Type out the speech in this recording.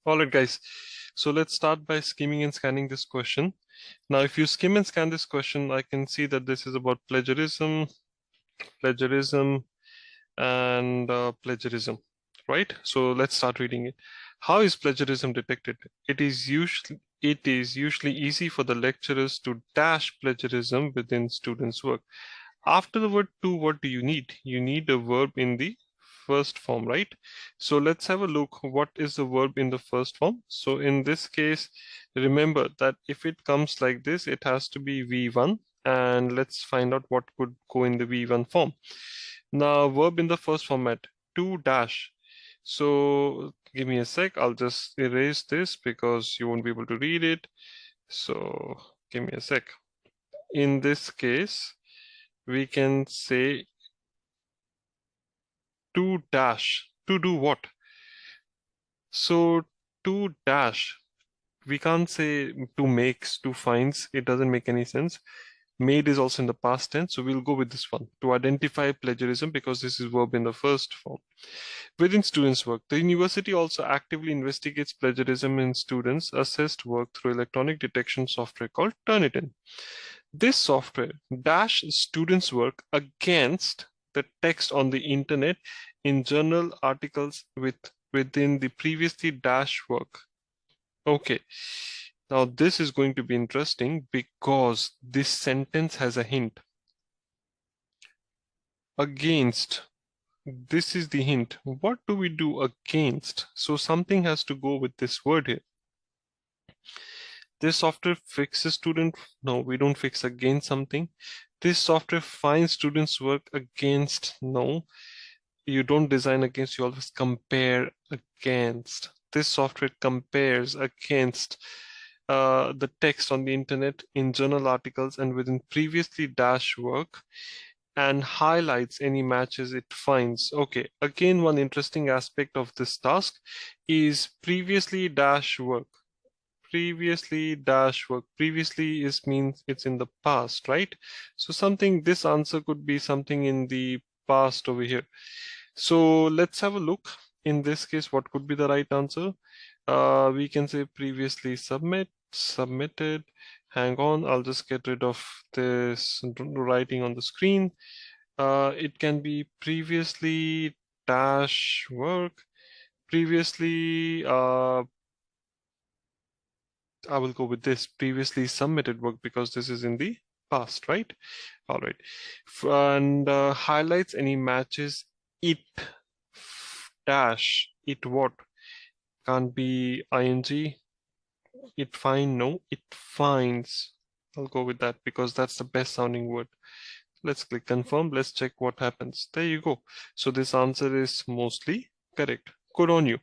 All right, guys. So let's start by skimming and scanning this question. Now, if you skim and scan this question, I can see that this is about plagiarism, and plagiarism, right? So let's start reading it. How is plagiarism detected? It is usually easy for the lecturers to dash plagiarism within students' work. After the word to, what do you need? You need a verb in the first form, right? So let's have a look. What is the verb in the first form? So in this case, remember that if it comes like this, it has to be V1. And let's find out what could go in the V1 form. Now, verb in the first format, to dash. So give me a sec. I'll just erase this because you won't be able to read it. So give me a sec. In this case, we can say to dash. To do what? So to dash, we can't say to makes, to finds. It doesn't make any sense. Made is also in the past tense, so we'll go with this one. To identify plagiarism, because this is verb in the first form. Within students' work, the university also actively investigates plagiarism in students' assessed work through electronic detection software called Turnitin. This software dash students' work against the text on the internet in journal articles within the previously dash work. Okay, now this is going to be interesting because this sentence has a hint. Against. This is the hint. What do we do against? So something has to go with this word here. This software fixes student. No, we don't fix against something. This software finds students' work against. No, you don't design against, you always compare against. This software compares against the text on the internet in journal articles and within previously dash work, and highlights any matches it finds. Okay, again, one interesting aspect of this task is previously dash work. Previously dash work. Previously means it's in the past, right? So something, this answer could be something in the past over here. So let's have a look. In this case, what could be the right answer? We can say previously submitted. Hang on, I'll just get rid of this writing on the screen. It can be previously dash work. Previously, I will go with this, previously submitted work, because this is in the past, right? All right. And highlights any matches. It dash, it what? Can't be ing. It find, no, it finds. I'll go with that because that's the best sounding word. Let's click confirm. Let's check what happens. There you go. So this answer is mostly correct. Good on you.